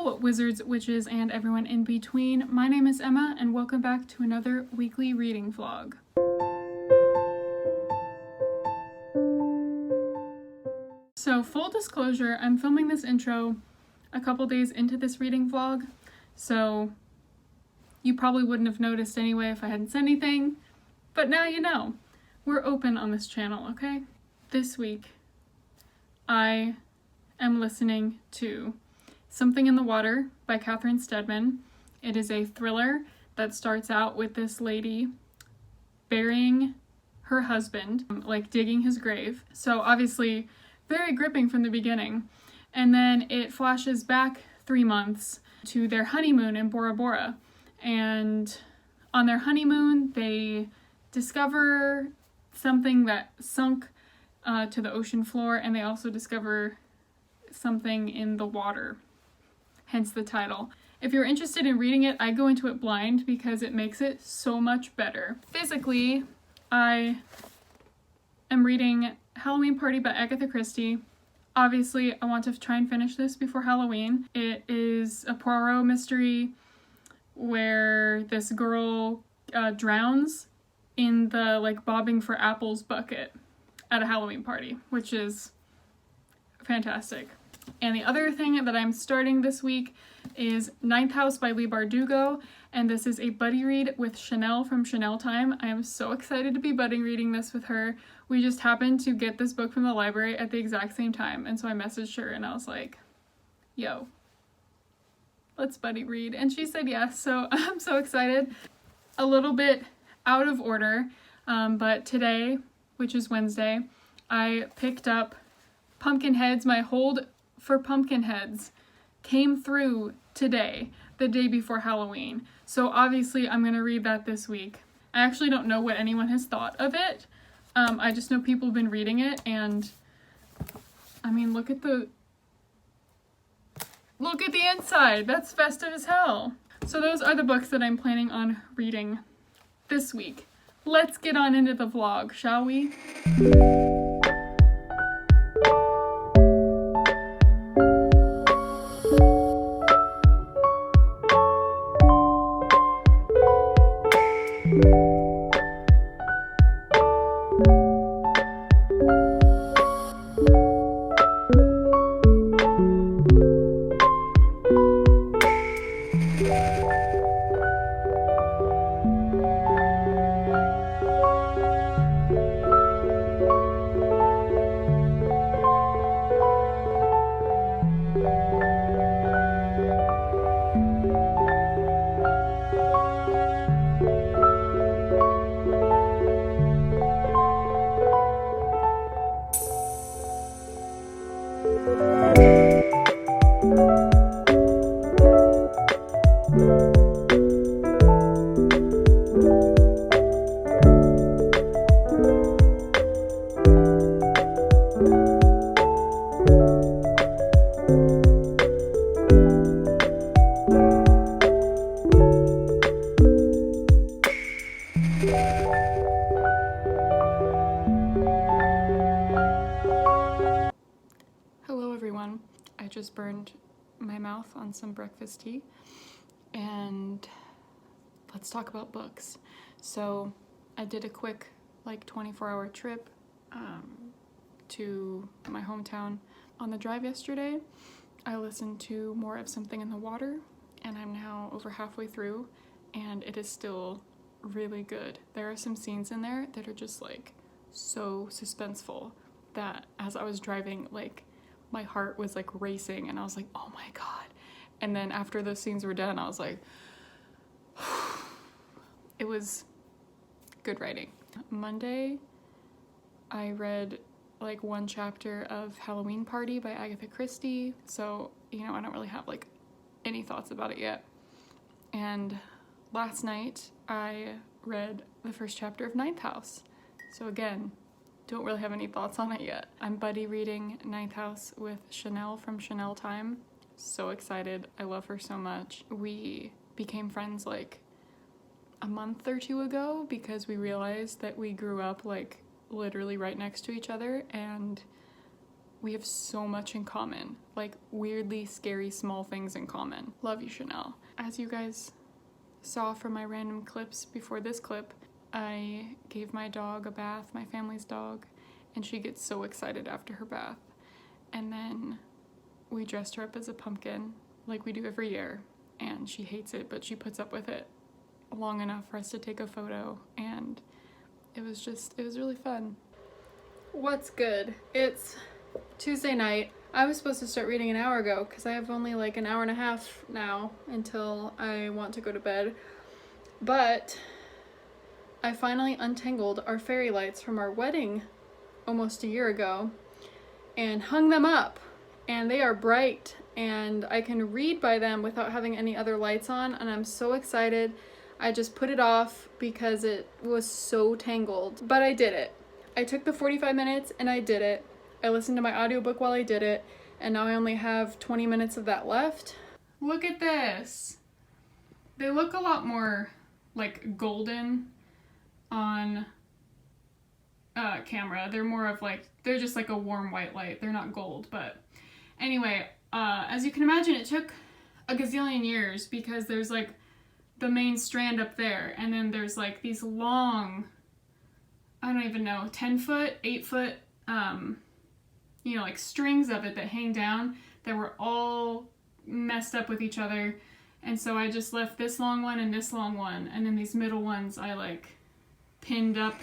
Hello, wizards, witches, and everyone in between. My name is Emma, and welcome back to another weekly reading vlog. So, full disclosure, I'm filming this intro a couple days into this reading vlog, so you probably wouldn't have noticed anyway if I hadn't said anything, but now you know. We're open on this channel, okay? This week, I am listening to Something in the Water by Catherine Steadman. It is a thriller that starts out with this lady burying her husband, like digging his grave. So obviously very gripping from the beginning. And then it flashes back 3 months to their honeymoon in Bora Bora. And on their honeymoon, they discover something that sunk to the ocean floor, and they also discover something in the water. Hence the title. If you're interested in reading it, I go into it blind because it makes it so much better. Physically, I am reading Halloween Party by Agatha Christie. Obviously, I want to try and finish this before Halloween. It is a Poirot mystery where this girl drowns in the bobbing for apples bucket at a Halloween party, which is fantastic. And the other thing that I'm starting this week is Ninth House by Leigh Bardugo, and this is a buddy read with Chanel from Chanel Time. I am so excited to be buddy reading this with her. We just happened to get this book from the library at the exact same time, and so I messaged her and I was like, yo, let's buddy read. And she said yes, so I'm so excited. A little bit out of order, but today, which is Wednesday, I picked up Pumpkinheads. My hold for Pumpkinheads came through today, the day before Halloween. So obviously I'm gonna read that this week. I actually don't know what anyone has thought of it. I just know people have been reading it, and I mean, look at the inside. That's festive as hell. So those are the books that I'm planning on reading this week. Let's get on into the vlog, shall we? I just burned my mouth on some breakfast tea, and let's talk about books. So I did a quick 24-hour trip to my hometown. On the drive yesterday, I listened to more of Something in the Water, and I'm now over halfway through, and it is still really good. There are some scenes in there that are just so suspenseful that as I was driving, my heart was racing, and I was like, oh my god. And then after those scenes were done, I was like, it was good writing. Monday, I read one chapter of Halloween Party by Agatha Christie, so I don't really have any thoughts about it yet. And last night I read the first chapter of Ninth House, so again, don't really have any thoughts on it yet. I'm buddy reading Ninth House with Chanel from Chanel Time. So excited. I love her so much. We became friends a month or two ago because we realized that we grew up literally right next to each other, and we have so much in common, like weirdly scary small things in common. Love you, Chanel. As you guys saw from my random clips before this clip, I gave my dog a bath, my family's dog, and she gets so excited after her bath. And then we dressed her up as a pumpkin like we do every year, and she hates it, but she puts up with it long enough for us to take a photo, and it was really fun. What's good? It's Tuesday night. I was supposed to start reading an hour ago because I have only like an hour and a half now until I want to go to bed. But I finally untangled our fairy lights from our wedding almost a year ago and hung them up. And they are bright and I can read by them without having any other lights on, and I'm so excited. I just put it off because it was so tangled. But I did it. I took the 45 minutes and I did it. I listened to my audiobook while I did it, and now I only have 20 minutes of that left. Look at this. They look a lot more like golden on camera. They're more of like, they're just like a warm white light. They're not gold, but anyway, as you can imagine, it took a gazillion years because there's like the main strand up there, and then there's like these long, I don't even know, 10 foot, 8 foot, like strings of it that hang down that were all messed up with each other. And so I just left this long one and this long one, and then these middle ones I like pinned up.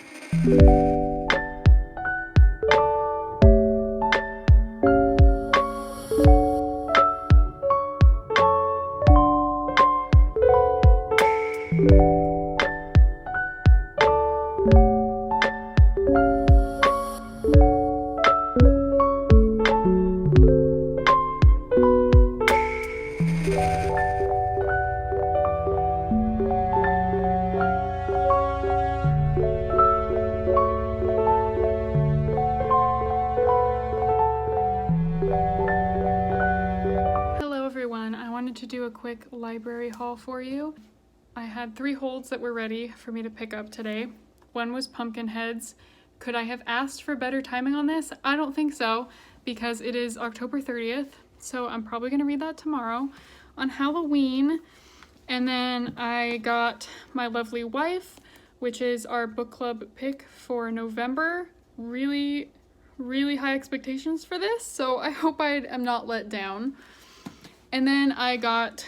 To do a quick library haul for you. I had 3 holds that were ready for me to pick up today. One was pumpkin heads. Could I have asked for better timing on this? I don't think so, because it is October 30th, so I'm probably going to read that tomorrow on Halloween. And then I got My Lovely Wife, which is our book club pick for November. Really, really high expectations for this, so I hope I am not let down. And then I got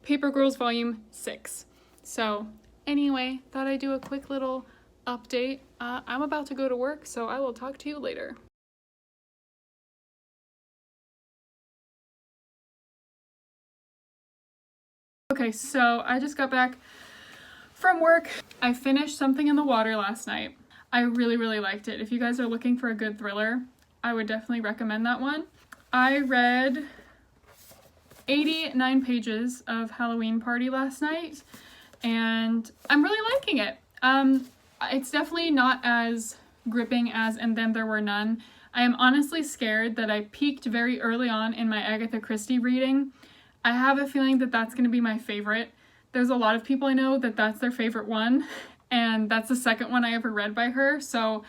Paper Girls Volume 6. So anyway, thought I'd do a quick little update. I'm about to go to work, so I will talk to you later. Okay, so I just got back from work. I finished Something in the Water last night. I really, really liked it. If you guys are looking for a good thriller, I would definitely recommend that one. I read 89 pages of Halloween Party last night, and I'm really liking it. It's definitely not as gripping as And Then There Were None. I am honestly scared that I peaked very early on in my Agatha Christie reading. I have a feeling that that's going to be my favorite. There's a lot of people I know that that's their favorite one, and that's the second one I ever read by her, so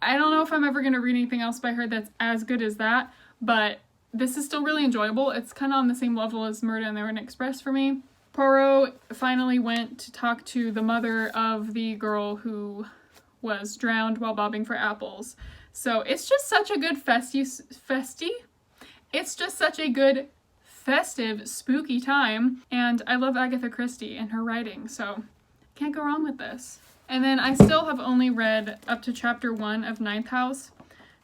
I don't know if I'm ever going to read anything else by her that's as good as that, but this is still really enjoyable. It's kind of on the same level as Murder on the Orient Express for me. Poirot finally went to talk to the mother of the girl who was drowned while bobbing for apples. So it's just such a good It's just such a good festive, spooky time. And I love Agatha Christie and her writing, so can't go wrong with this. And then I still have only read up to chapter 1 of Ninth House.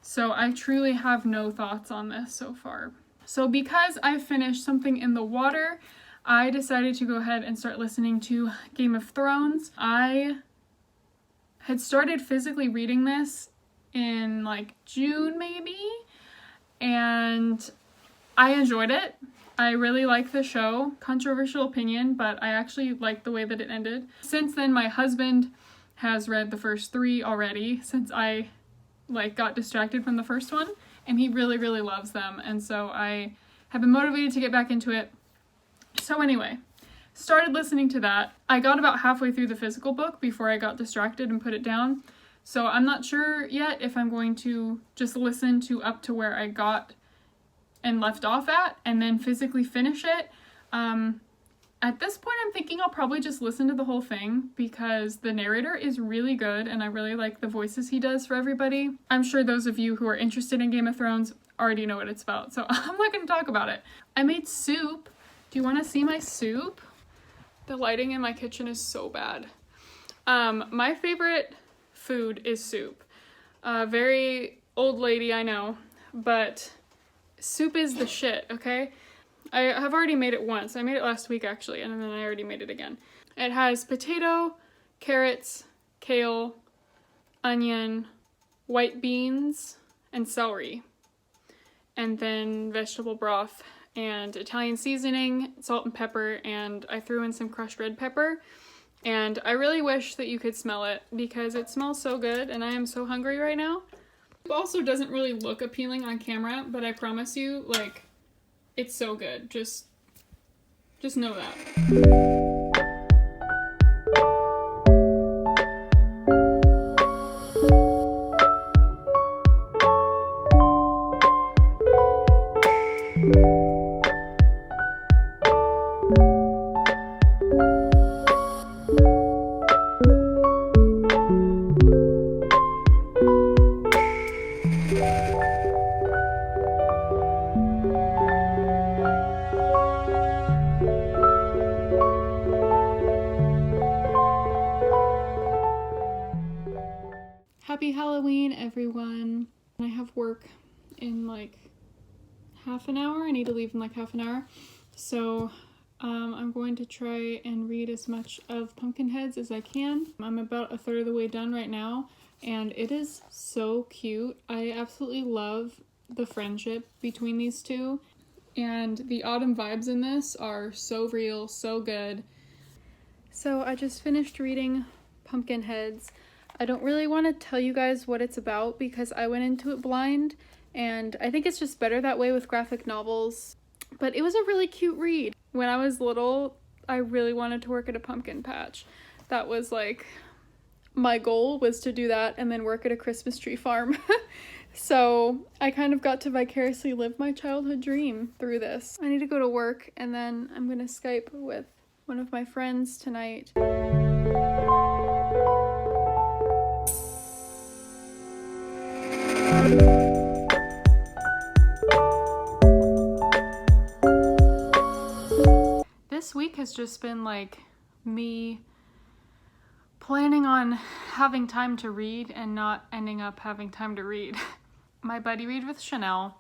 So I truly have no thoughts on this so far. So because I finished Something in the Water, I decided to go ahead and start listening to Game of Thrones. I had started physically reading this in like June maybe, and I enjoyed it. I really like the show. Controversial opinion, but I actually like the way that it ended. Since then, my husband has read the first 3 already, since I got distracted from the first one, and he really, really loves them, and so I have been motivated to get back into it. So anyway, started listening to that. I got about halfway through the physical book before I got distracted and put it down, So I'm not sure yet if I'm going to just listen to up to where I got and left off at and then physically finish it. At this point, I'm thinking I'll probably just listen to the whole thing because the narrator is really good and I really like the voices he does for everybody. I'm sure those of you who are interested in Game of Thrones already know what it's about, so I'm not going to talk about it. I made soup. Do you want to see my soup? The lighting in my kitchen is so bad. My favorite food is soup. Very old lady, I know, but soup is the shit, okay? I have already made it once. I made it last week actually, and then I already made it again. It has potato, carrots, kale, onion, white beans, and celery. And then vegetable broth and Italian seasoning, salt and pepper, and I threw in some crushed red pepper. And I really wish that you could smell it because it smells so good and I am so hungry right now. It also doesn't really look appealing on camera, but I promise you, like, it's so good. Just know that. Happy Halloween, everyone. I have work in like half an hour. I need to leave in like half an hour. So I'm going to try and read as much of Pumpkinheads as I can. I'm about a third of the way done right now, and it is so cute. I absolutely love the friendship between these two, and the autumn vibes in this are so real, so good. So I just finished reading Pumpkinheads. I don't really want to tell you guys what it's about because I went into it blind, and I think it's just better that way with graphic novels. But it was a really cute read. When I was little, I really wanted to work at a pumpkin patch. That was like my goal, was to do that and then work at a Christmas tree farm. So I kind of got to vicariously live my childhood dream through this. I need to go to work and then I'm gonna Skype with one of my friends tonight. This week has just been like me planning on having time to read and not ending up having time to read. My buddy read with Chanel,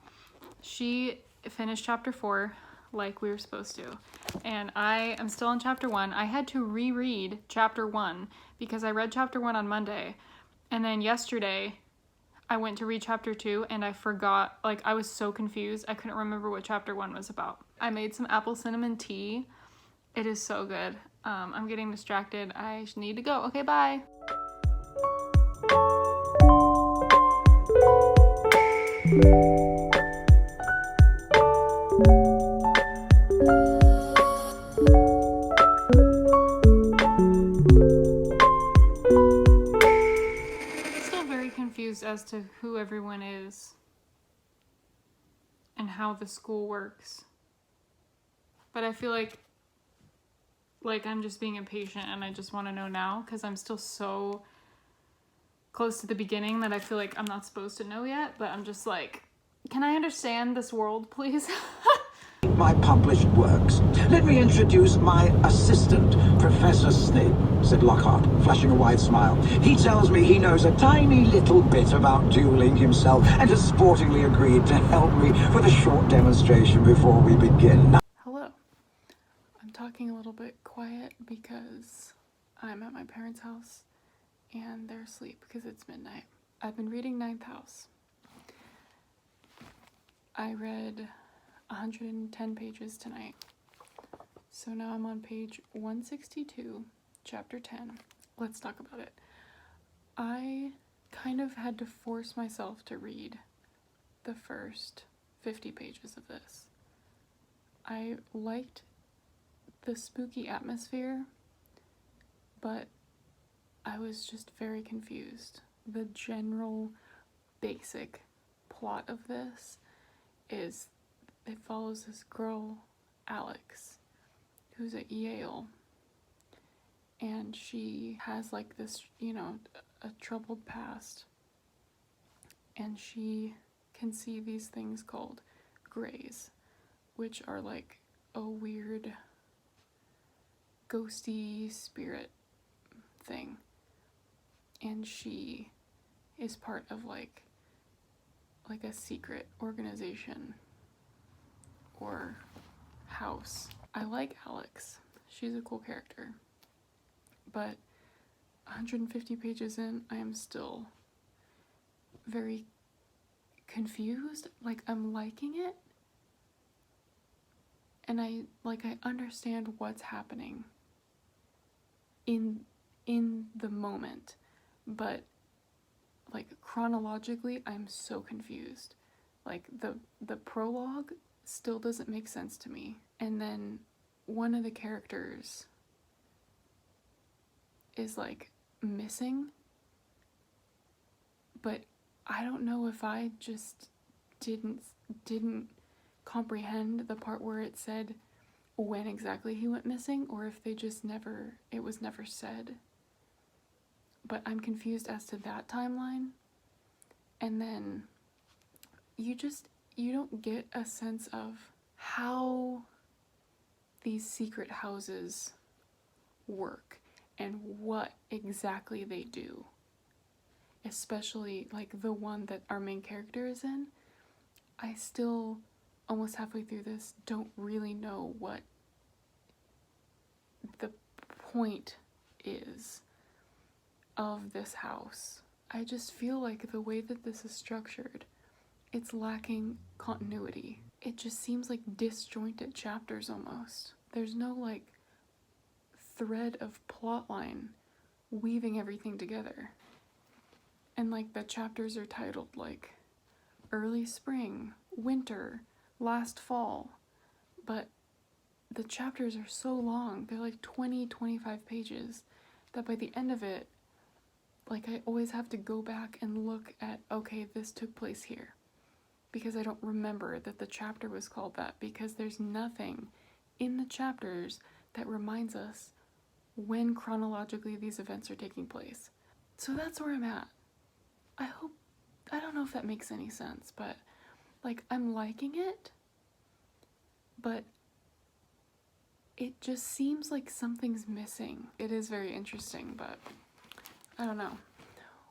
she finished chapter 4 like we were supposed to, and I am still in chapter 1. I had to reread chapter 1 because I read chapter 1 on Monday, and then yesterday I went to read chapter 2 and I forgot, like I was so confused, I couldn't remember what chapter 1 was about. I made some apple cinnamon tea. It is so good. I'm getting distracted. I need to go. Okay, bye. Still very confused as to who everyone is and how the school works. But I feel like I'm just being impatient and I just want to know now because I'm still so close to the beginning that I feel like I'm not supposed to know yet, but I'm just like, can I understand this world, please? My published works. Let me introduce my assistant, Professor Snape, said Lockhart, flashing a wide smile. He tells me he knows a tiny little bit about dueling himself and has sportingly agreed to help me with a short demonstration before we begin. Hello. I'm talking a little bit quiet because I'm at my parents' house and they're asleep because it's midnight. I've been reading Ninth House. I read 110 pages tonight. So now I'm on page 162, chapter 10. Let's talk about it. I kind of had to force myself to read the first 50 pages of this. I liked the spooky atmosphere, but I was just very confused the general basic plot of this is it follows this girl, Alex, who's at Yale, and she has like this, you know, a troubled past, and she can see these things called grays, which are like a weird ghosty spirit thing, and she is part of like a secret organization or house. I like Alex. She's a cool character. But 150 pages in, I am still very confused. Like, I'm liking it. And I understand what's happening in the moment. But like chronologically, I'm so confused. Like the prologue still doesn't make sense to me. And then one of the characters is like missing, but I don't know if I just didn't comprehend the part where it said when exactly he went missing, or if they just it was never said. But I'm confused as to that timeline. And then you don't get a sense of how these secret houses work and what exactly they do. Especially like the one that our main character is in. I still, almost halfway through this, don't really know what the point is of this house. I just feel like the way that this is structured, it's lacking continuity. It just seems like disjointed chapters almost. There's no like thread of plotline weaving everything together. And like the chapters are titled like early spring, winter, last fall, but the chapters are so long, they're like 20-25 pages, that by the end of it, like I always have to go back and look at, okay, this took place here, because I don't remember that the chapter was called that, because there's nothing in the chapters that reminds us when chronologically these events are taking place. So that's where I'm at. I don't know if that makes any sense, but like I'm liking it, but it just seems like something's missing. It is very interesting, but I don't know.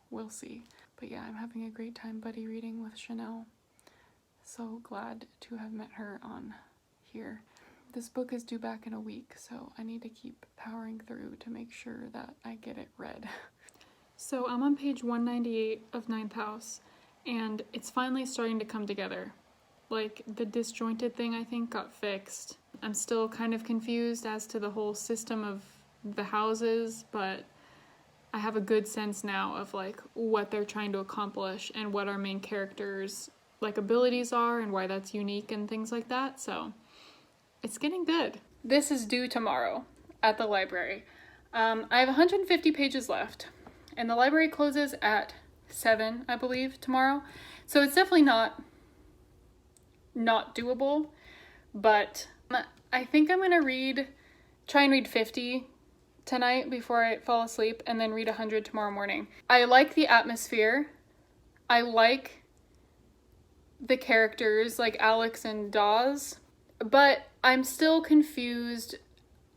We'll see. But yeah, I'm having a great time buddy reading with Chanel. So glad to have met her on here. This book is due back in a week, so I need to keep powering through to make sure that I get it read. So I'm on page 198 of Ninth House, and it's finally starting to come together. Like, the disjointed thing, I think, got fixed. I'm still kind of confused as to the whole system of the houses, but I have a good sense now of, like, what they're trying to accomplish and what our main characters' like abilities are and why that's unique and things like that, so it's getting good. This is due tomorrow at the library. I have 150 pages left, and the library closes at 7, I believe, tomorrow, so it's definitely not doable, but I think I'm gonna try and read 50 tonight before I fall asleep, and then read 100 tomorrow morning. I like the atmosphere. I like the characters like Alex and Dawes, but I'm still confused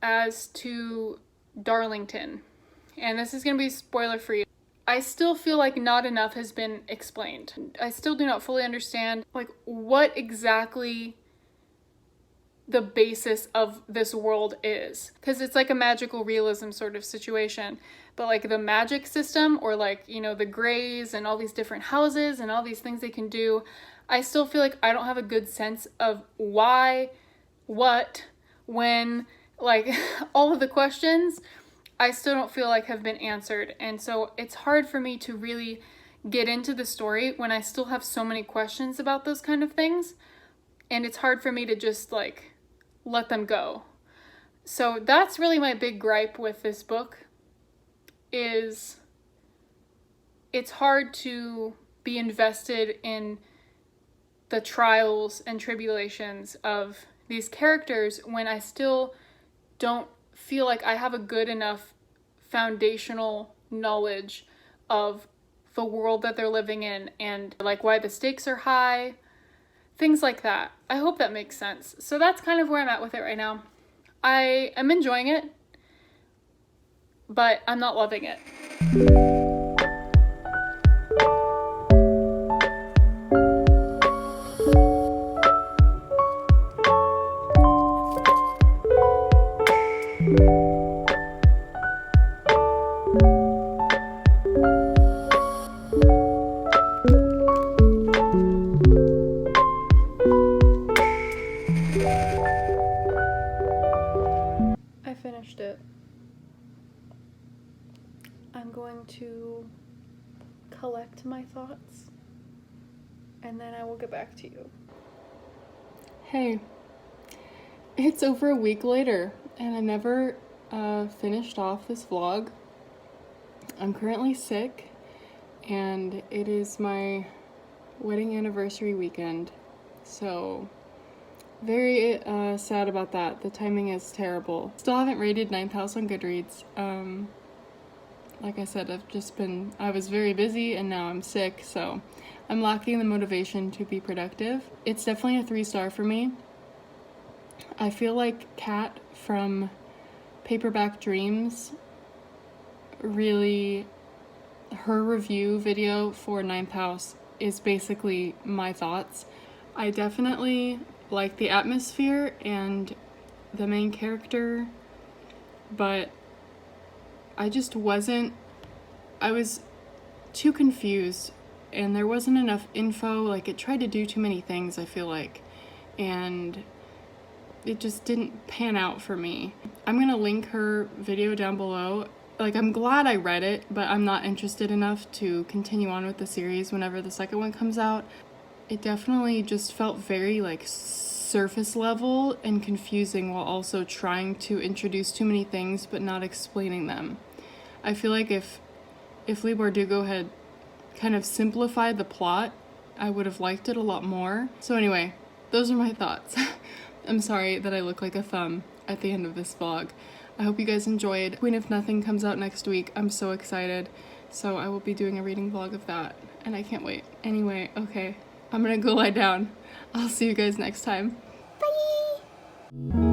as to Darlington. And this is going to be spoiler free. I still feel like not enough has been explained. I still do not fully understand like what exactly the basis of this world is, because it's like a magical realism sort of situation, but like the magic system, or like, you know, the grays and all these different houses and all these things they can do, I still feel like I don't have a good sense of why, what, when, like all of the questions I still don't feel like have been answered. And so it's hard for me to really get into the story when I still have so many questions about those kind of things. And it's hard for me to just like let them go. So that's really my big gripe with this book, is it's hard to be invested in the trials and tribulations of these characters when I still don't feel like I have a good enough foundational knowledge of the world that they're living in and like why the stakes are high, things like that. I hope that makes sense. So that's kind of where I'm at with it right now. I am enjoying it, but I'm not loving it. I finished it. I'm going to collect my thoughts and then I will get back to you. Hey, it's over a week later and I never finished off this vlog. I'm currently sick and it is my wedding anniversary weekend, so very sad about that. The timing is terrible. Still haven't rated 9th House on Goodreads. Like I said, I was very busy and now I'm sick, so I'm lacking the motivation to be productive. It's definitely a 3-star for me. I feel like Kat from Paperback Dreams really, her review video for 9th House is basically my thoughts. I definitely like the atmosphere and the main character, but I was too confused and there wasn't enough info. Like, it tried to do too many things, I feel like, and it just didn't pan out for me. I'm gonna link her video down below. Like, I'm glad I read it, but I'm not interested enough to continue on with the series whenever the second one comes out. It definitely just felt very like surface level and confusing while also trying to introduce too many things but not explaining them. I feel like if Leigh Bardugo had kind of simplified the plot, I would have liked it a lot more. So anyway, those are my thoughts. I'm sorry that I look like a thumb at the end of this vlog. I hope you guys enjoyed. Queen If Nothing comes out next week. I'm so excited. So I will be doing a reading vlog of that and I can't wait. Anyway, okay, I'm gonna go lie down. I'll see you guys next time. Bye!